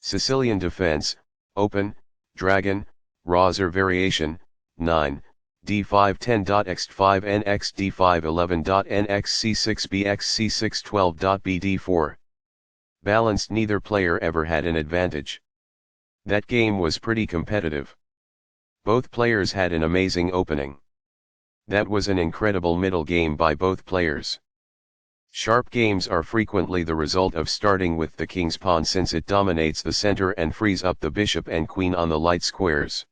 Sicilian defense, open, dragon, Rauzer variation, 9, d510.x5nx d511.nx c6bx c612.bd4. Balanced, neither player ever had an advantage. That game was pretty competitive. Both players had an amazing opening. That was an incredible middle game by both players. Sharp games are frequently the result of starting with the king's pawn, since it dominates the center and frees up the bishop and queen on the light squares.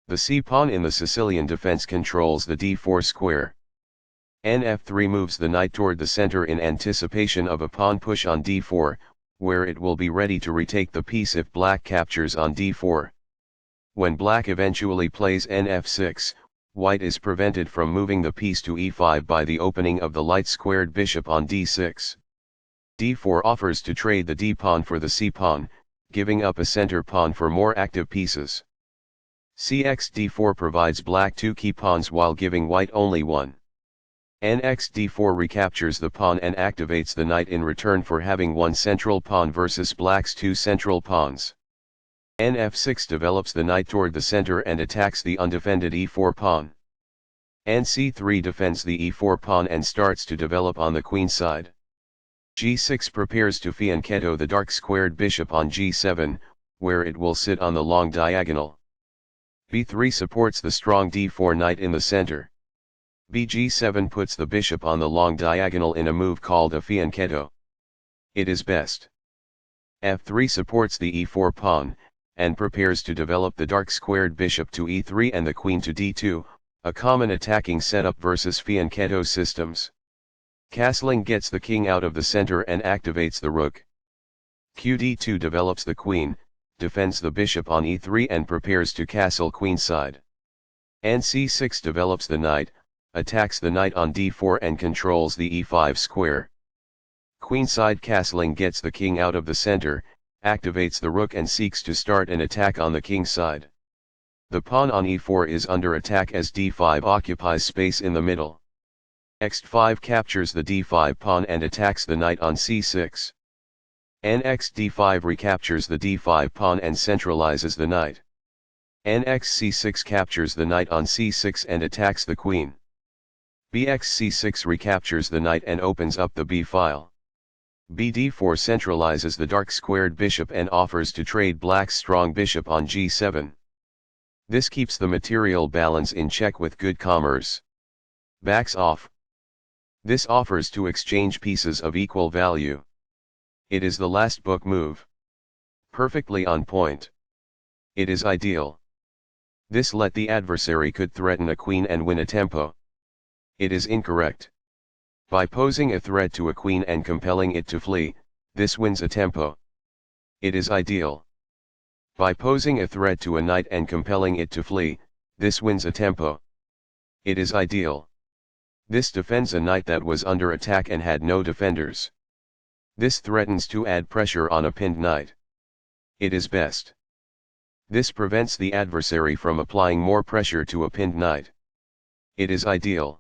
The c-pawn in the Sicilian defense controls the d4 square. Nf3 moves the knight toward the center in anticipation of a pawn push on d4, where it will be ready to retake the piece if black captures on d4. When black eventually plays nf6, white is prevented from moving the piece to e5 by the opening of the light-squared bishop on d6. d4 offers to trade the d-pawn for the c-pawn, giving up a center pawn for more active pieces. cx-d4 provides black 2 key pawns while giving white only one. nx-d4 recaptures the pawn and activates the knight in return for having one central pawn versus black's 2 central pawns. nf6 develops the knight toward the center and attacks the undefended e4 pawn. nc3 defends the e4 pawn and starts to develop on the queen side. g6 prepares to fianchetto the dark-squared bishop on g7, where it will sit on the long diagonal. b3 supports the strong d4 knight in the center. bg7 puts the bishop on the long diagonal in a move called a fianchetto. It is best. f3 supports the e4 pawn, and prepares to develop the dark-squared bishop to e3 and the queen to d2, a common attacking setup versus fianchetto systems. Castling gets the king out of the center and activates the rook. qd2 develops the queen, defends the bishop on e3 and prepares to castle queenside. nc6 develops the knight, attacks the knight on d4 and controls the e5 square. Queenside castling gets the king out of the center, activates the rook and seeks to start an attack on the king side. The pawn on e4 is under attack as d5 occupies space in the middle. x5 captures the d5 pawn and attacks the knight on c6. nx-d5 recaptures the d5 pawn and centralizes the knight. nx-c6 captures the knight on c6 and attacks the queen. bx-c6 recaptures the knight and opens up the b-file. bd4 centralizes the dark-squared bishop and offers to trade black's strong bishop on g7. This keeps the material balance in check with good commerce. Backs off. This offers to exchange pieces of equal value. It is the last book move. Perfectly on point. It is ideal. This let the adversary could threaten a queen and win a tempo. It is incorrect. By posing a threat to a queen and compelling it to flee, this wins a tempo. It is ideal. By posing a threat to a knight and compelling it to flee, this wins a tempo. It is ideal. This defends a knight that was under attack and had no defenders. This threatens to add pressure on a pinned knight. It is best. This prevents the adversary from applying more pressure to a pinned knight. It is ideal.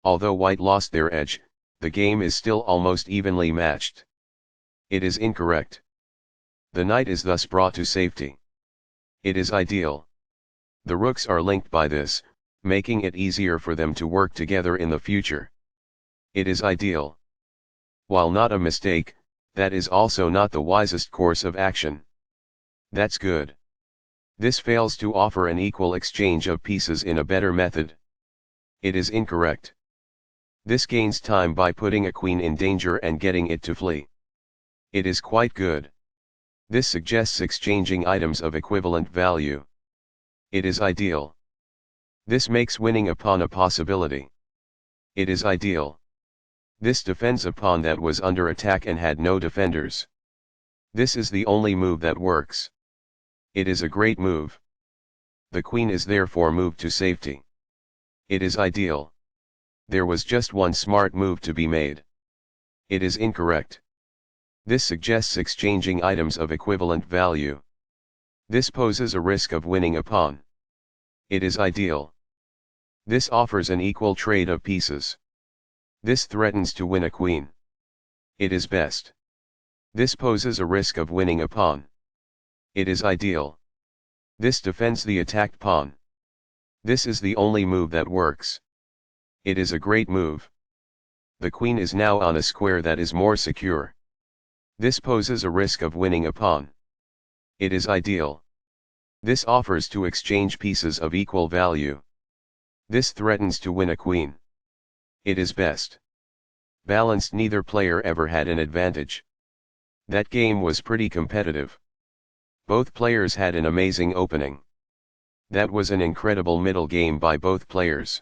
Although white lost their edge, the game is still almost evenly matched. It is incorrect. The knight is thus brought to safety. It is ideal. The rooks are linked by this, making it easier for them to work together in the future. It is ideal. While not a mistake, that is also not the wisest course of action. That's good. This fails to offer an equal exchange of pieces in a better method. It is incorrect. This gains time by putting a queen in danger and getting it to flee. It is quite good. This suggests exchanging items of equivalent value. It is ideal. This makes winning a pawn a possibility. It is ideal. This defends a pawn that was under attack and had no defenders. This is the only move that works. It is a great move. The queen is therefore moved to safety. It is ideal. There was just one smart move to be made. It is incorrect. This suggests exchanging items of equivalent value. This poses a risk of winning a pawn. It is ideal. This offers an equal trade of pieces. This threatens to win a queen. It is best. This poses a risk of winning a pawn. It is ideal. This defends the attacked pawn. This is the only move that works. It is a great move. The queen is now on a square that is more secure. This poses a risk of winning a pawn. It is ideal. This offers to exchange pieces of equal value. This threatens to win a queen. It is best. Balanced, neither player ever had an advantage. That game was pretty competitive. Both players had an amazing opening. That was an incredible middle game by both players.